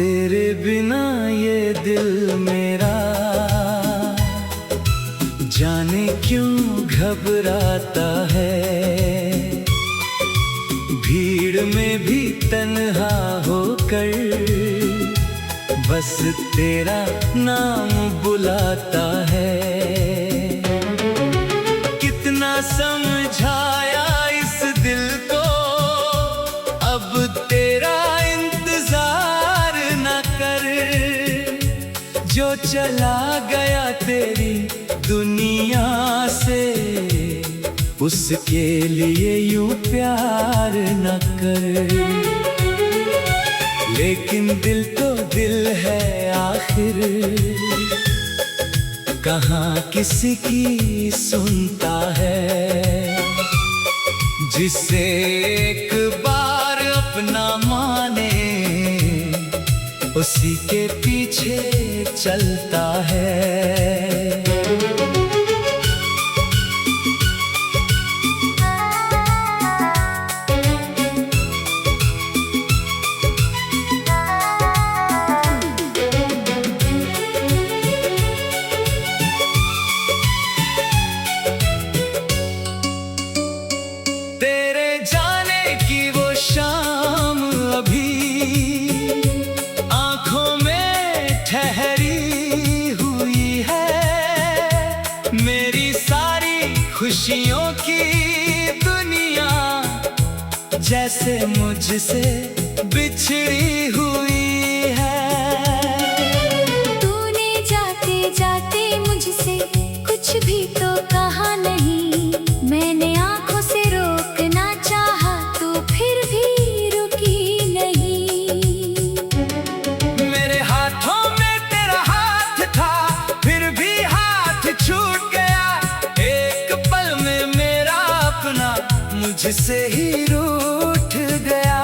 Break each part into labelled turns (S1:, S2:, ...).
S1: तेरे बिना ये दिल मेरा जाने क्यों घबराता है। भीड़ में भी तन्हा होकर बस तेरा नाम बुलाता है। कितना समझाया इस दिल को, अब तेरा इंतजार न कर। जो चला गया तेरी दुनिया से, उसके लिए यूं प्यार न कर। लेकिन दिल तो दिल है आखिर, कहाँ किसी की सुनता है। जिसे एक बार अपना माने, उसी के पीछे चलता है। ठहरी हुई है मेरी सारी खुशियों की दुनिया, जैसे मुझसे बिछड़ी हुई है।
S2: तूने जाते जाते मुझसे कुछ भी तो कहा नहीं। मैंने आंखों से रोकना चाहा तो फिर भी रुकी नहीं। मेरे हाथों
S1: छूट गया एक पल में मेरा अपना मुझसे ही रूठ गया।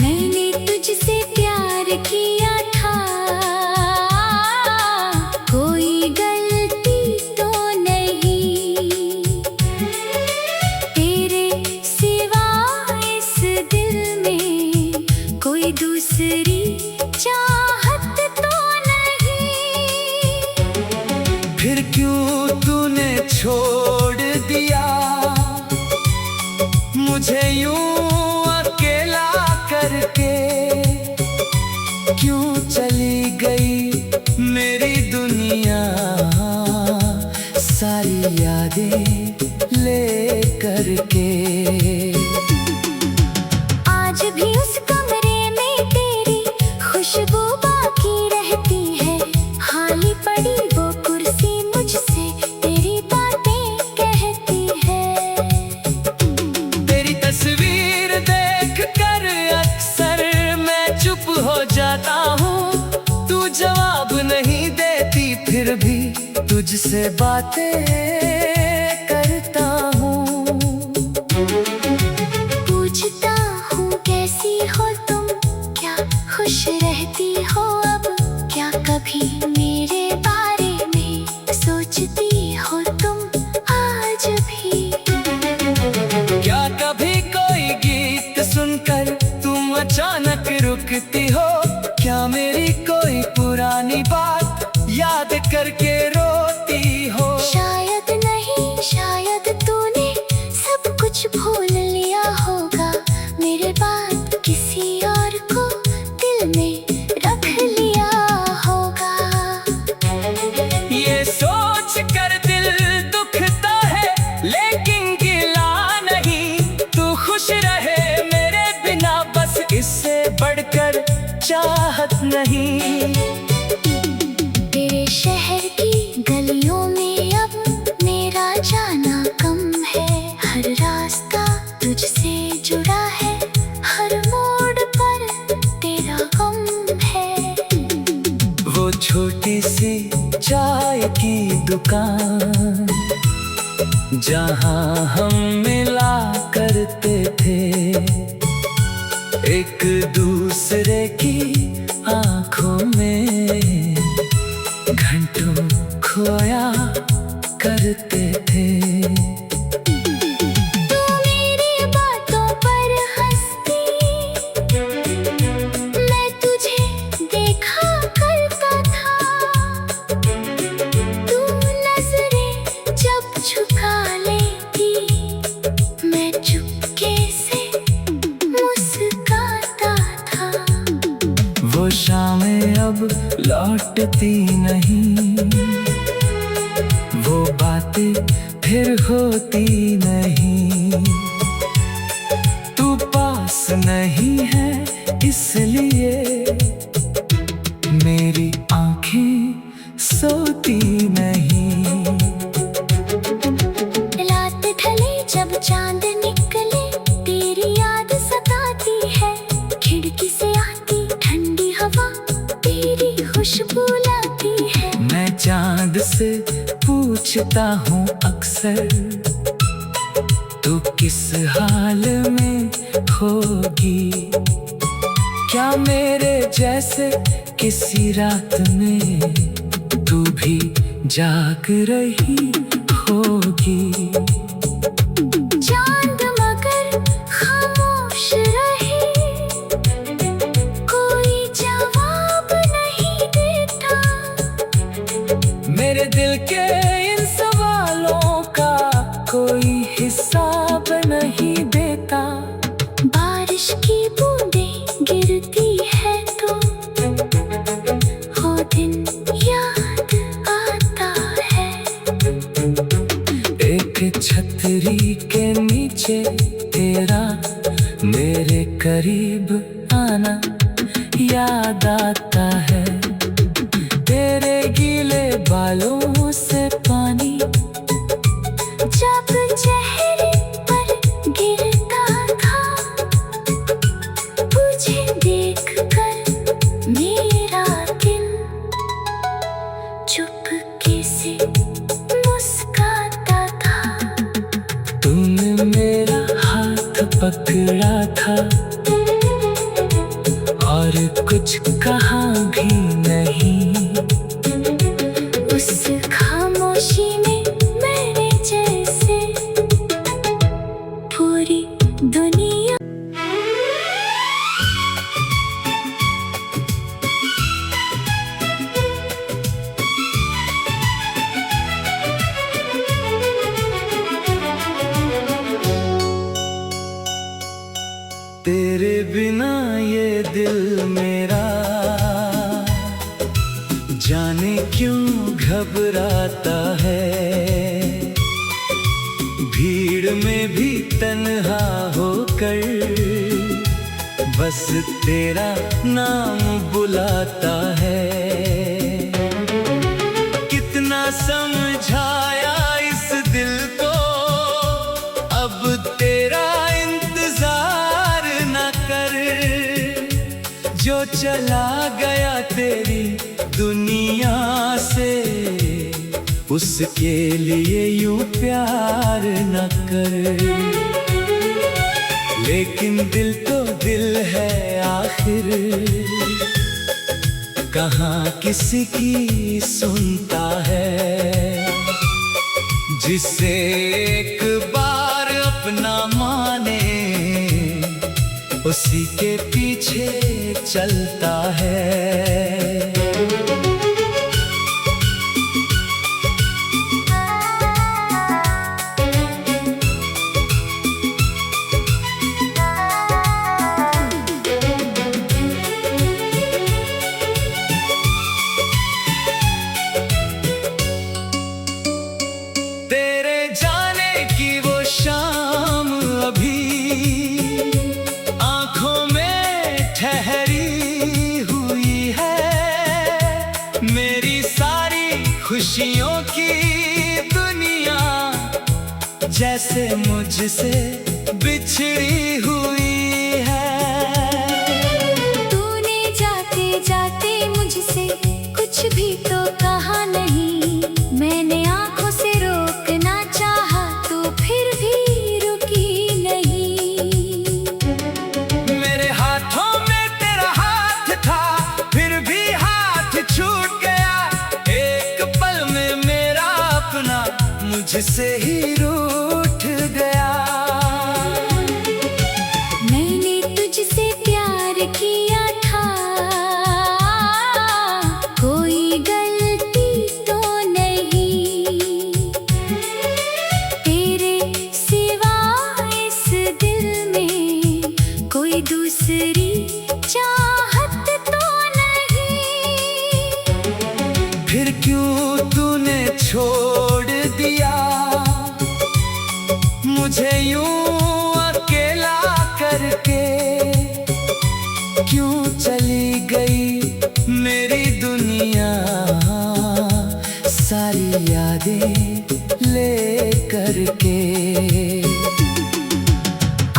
S2: मैंने तुझसे प्यार किया था, कोई गलती तो नहीं। तेरे सिवा इस दिल में कोई दूसरी चाहत तो
S1: फिर क्यों तूने छोड़ दिया मुझे यूं अकेला करके। क्यों चली गई मेरी दुनिया, सारी यादें ले करके।
S2: आज भी उस कमरे में तेरी खुशबू बाकी रहती है। खाली पड़ी वो कुर्सी मुझसे तेरी बातें कहती है।
S1: तेरी तस्वीर देख कर अक्सर मैं चुप हो जाता हूँ। तू जवाब नहीं देती फिर भी तुझसे बातें करता हूँ।
S2: पूछता हूँ कैसी हो तुम, क्या खुश रहती हो अब, क्या कभी मेरे बारे में सोचती हो तुम आज भी।
S1: क्या कभी कोई गीत सुनकर तुम अचानक रुकती हो। क्या मेरी कोई पुरानी बात याद करके रोती हो।
S2: शायद नहीं, शायद तूने सब कुछ भूल लिया होगा। मेरे बाद किसी और को दिल में रख लिया होगा।
S1: ये सोच कर दिल दुखता है लेकिन गिला नहीं। तू खुश रहे मेरे बिना, बस इससे बढ़कर चाहत नहीं।
S2: तेरे शहर की गलियों में अब मेरा जाना कम है। हर रास्ता तुझसे जुड़ा है, हर मोड़ पर तेरा गम है।
S1: वो छोटी सी चाय की दुकान जहाँ हम मिला करते थे, एक दूसरे की आंखों में घंटों खोया करते थे।
S2: तू मेरी बातों पर हंसती,
S1: लौटती नहीं, वो बातें फिर होती नहीं। तू पास नहीं है इसलिए मेरी आंखें सोती नहीं।
S2: रात ढले जब चांद निकले तेरी याद सताती है, खिड़की से आती ठंडी हवा तेरी खुशबू लाती है।
S1: मैं चांद से पूछता हूँ अक्सर तू किस हाल में होगी, क्या मेरे जैसे किसी रात में तू भी जाग रही होगी।
S2: चांद मगर खामोश रहे, कोई जवाब नहीं देता।
S1: मेरे दिल के इन सवालों का कोई हिसाब नहीं देता।
S2: बारिश की बूंदें गिरती है तो वो दिन याद आता है।
S1: एक छतरी के नीचे तेरा मेरे करीब आना याद आता है। तेरे गीले बालों से पानी
S2: जब चेहरे पर गिरता था, तुझे देखकर मेरा दिल चुपके से मुस्कुराता था।
S1: तूने मेरा हाथ पकड़ा था और कुछ कहा भी नहीं।
S2: उस खामोशी में मेरे जैसे पूरी दुनिया।
S1: तेरे बिना ये दिल मेरा जाने क्यों घबराता है। भीड़ में भी तन्हा होकर बस तेरा नाम बुलाता है। कितना समझाया इस दिल को अब तेरा इंतजार न कर। जो चला गया तेरी दुनिया से उसके लिए यूं प्यार न कर। लेकिन दिल तो दिल है आखिर, कहाँ किसी की सुनता है। जिसे एक बार अपना माने उसी के पीछे चलता है। खुशियों की दुनिया जैसे मुझसे बिछड़ी हुई है।
S2: तूने जाते जाते मुझसे कुछ भी तो कहा नहीं। मैंने आंखों से रोकना चाहा तो फिर भी रुकी नहीं।
S1: मेरे हाथों में तेरा हाथ था फिर भी हाथ छूट गया। एक पल में मेरा अपना मुझसे ही रूठ गया।
S2: मैंने तुझसे प्यार किया था, कोई गलती तो नहीं। तेरे सिवा इस दिल में कोई दूसरी चाहत तो नहीं।
S1: क्यों चली गई मेरी दुनिया, सारी यादें ले करके।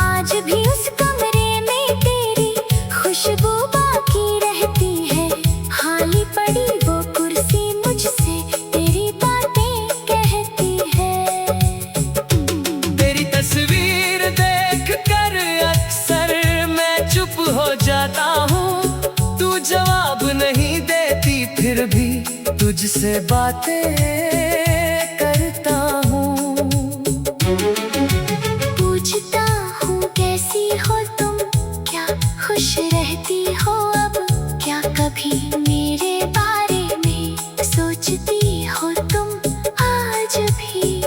S2: आज भी उस कमरे में तेरी खुशबू बाकी रहती है, खाली पड़ी वो कुर्सी मुझसे तेरी बातें कहती है।
S1: तेरी तस्वीर देख कर अक्सर मैं चुप हो जाता हूँ, तू जवाब नहीं देती फिर भी तुझसे बातें करता हूँ।
S2: पूछता हूँ कैसी हो तुम, क्या खुश रहती हो अब, क्या कभी मेरे बारे में सोचती हो तुम आज भी।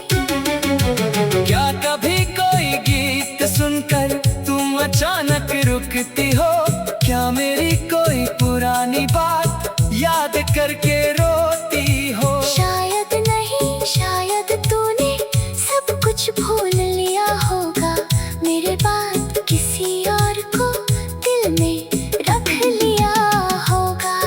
S1: क्या कभी कोई गीत सुनकर तुम अचानक रुकती हो, क्या मेरी कोई पुरानी बात याद करके रोती हो।
S2: शायद नहीं, शायद तूने सब कुछ भूल लिया होगा, मेरे बात किसी और को दिल में रख लिया होगा।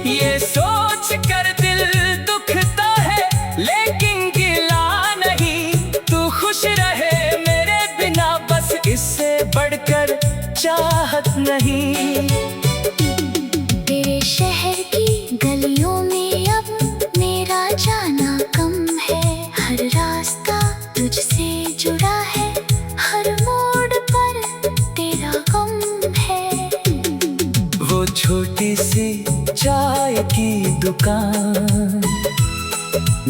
S1: ये सोच कर दिल दुखता है लेकिन गिला नहीं, तू खुश रहे मेरे बिना बस इससे बढ़कर चाहत नहीं।
S2: तेरे शहर की गलियों में अब मेरा जाना कम है, हर रास्ता तुझसे जुड़ा है, हर मोड़ पर तेरा गम है।
S1: वो छोटी सी चाय की दुकान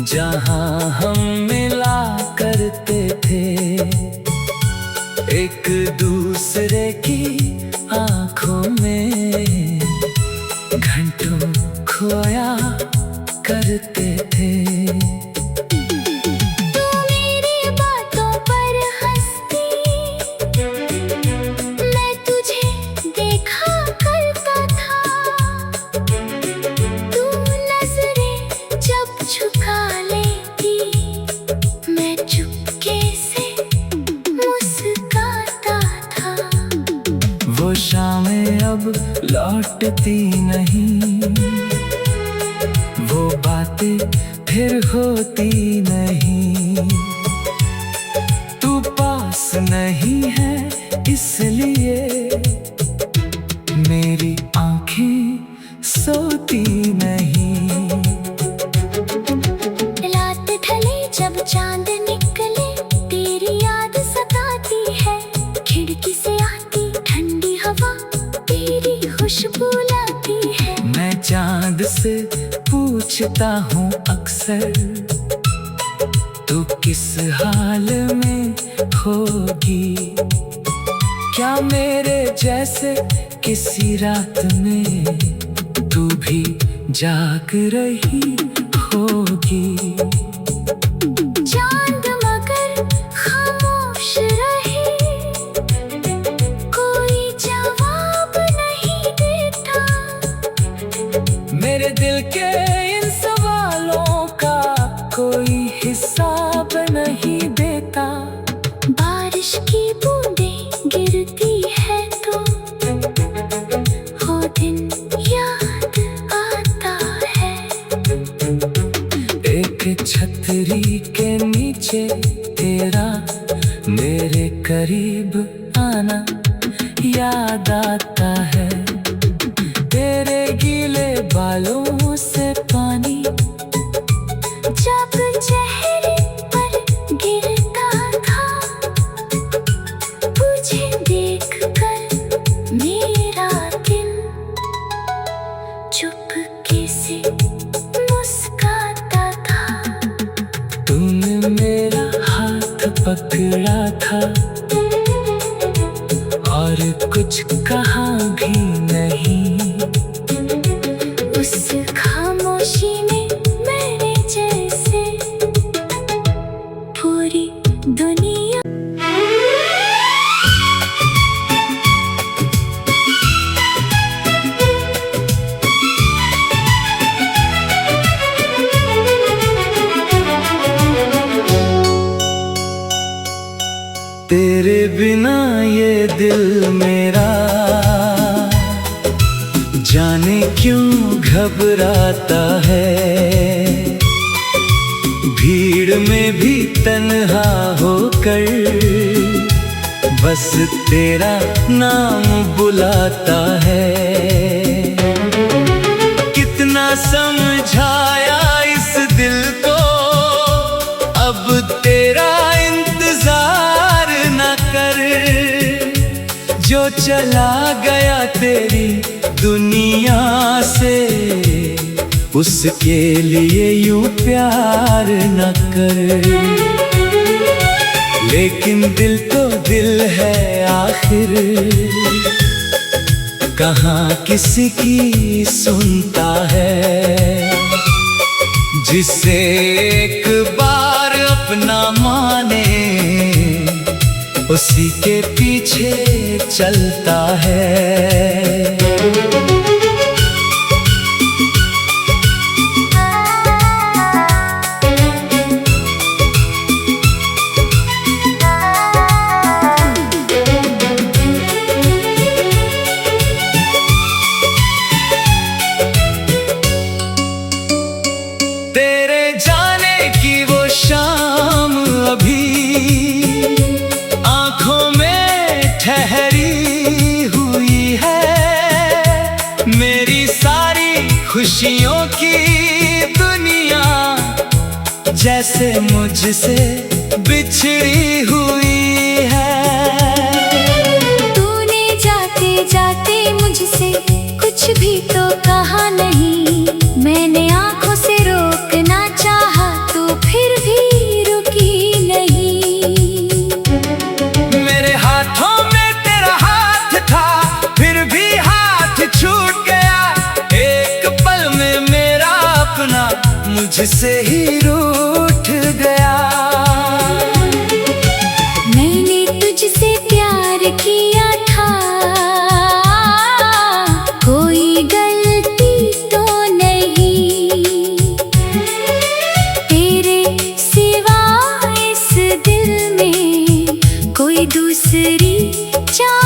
S1: जहाँ हम मिला करते थे, एक दूसरे की आंखों में घंटों खोया करते थे।
S2: तू मेरी बातों पर हंसती, मैं तुझे देखा करता था, तू नजरें जब झुका लेती मैं चुपके से मुस्कुराता था।
S1: वो शामें अब लौटती नहीं, वो बातें फिर होती नहीं, तू पास नहीं है इसलिए मेरी आंखें सोती नहीं।
S2: रात ढले जब चांद निकले तेरी याद सताती है, खिड़की से आती ठंडी हवा तेरी खुशबू लाती है।
S1: मैं चांद से पूछता हूँ अक्सर तू किस हाल में होगी, क्या मेरे जैसे किसी रात में तू भी जाग रही होगी।
S2: चांद मगर खामोश रहे, कोई जवाब नहीं देता,
S1: मेरे दिल के इन सवालों का कोई हिसाब नहीं देता।
S2: बारिश की बूंदें गिरती है तो वो दिन याद आता है।
S1: एक छतरी के नीचे तेरा मेरे करीब आना याद आता है, तेरे गीले बालों से पानी
S2: जब चेहरे पर गिरता था, तुझे देखकर मेरा दिल चुपके से मुस्कुराता था।
S1: तूने मेरा हाथ पकड़ा था और कुछ कहा भी नहीं,
S2: उस खामोशी में मेरे जैसे पूरी दुनिया।
S1: तेरे बिना ये दिल मेरा क्यों घबराता है, भीड़ में भी तन्हा होकर बस तेरा नाम बुलाता है। कितना समझाया इस दिल को, अब तेरा इंतजार न कर, जो चला गया तेरी दुनिया से, उसके लिए यूं प्यार न कर। लेकिन दिल तो दिल है आखिर, कहाँ किसी की सुनता है। जिसे एक बार अपना माने, उसी के पीछे चलता है। तेरे जाने की वो शाम अभी आंखों में ठहरी हुई है। मेरी सारी खुशियों की दुनिया जैसे मुझसे बिछड़ी हुई है।
S2: तूने जाते जाते मुझसे कुछ भी तो कहा नहीं, मैंने आंखों से रोकना चाहा तो फिर भी रुकी नहीं।
S1: मेरे हाथों में तेरा हाथ था, फिर भी हाथ छूट गया। एक पल में मेरा अपना मुझसे ही रूठ गया।
S2: मैंने तुझसे प्यार किया था, कोई गलती तो नहीं। तेरे सिवा इस दिल में कोई दूसरी चाह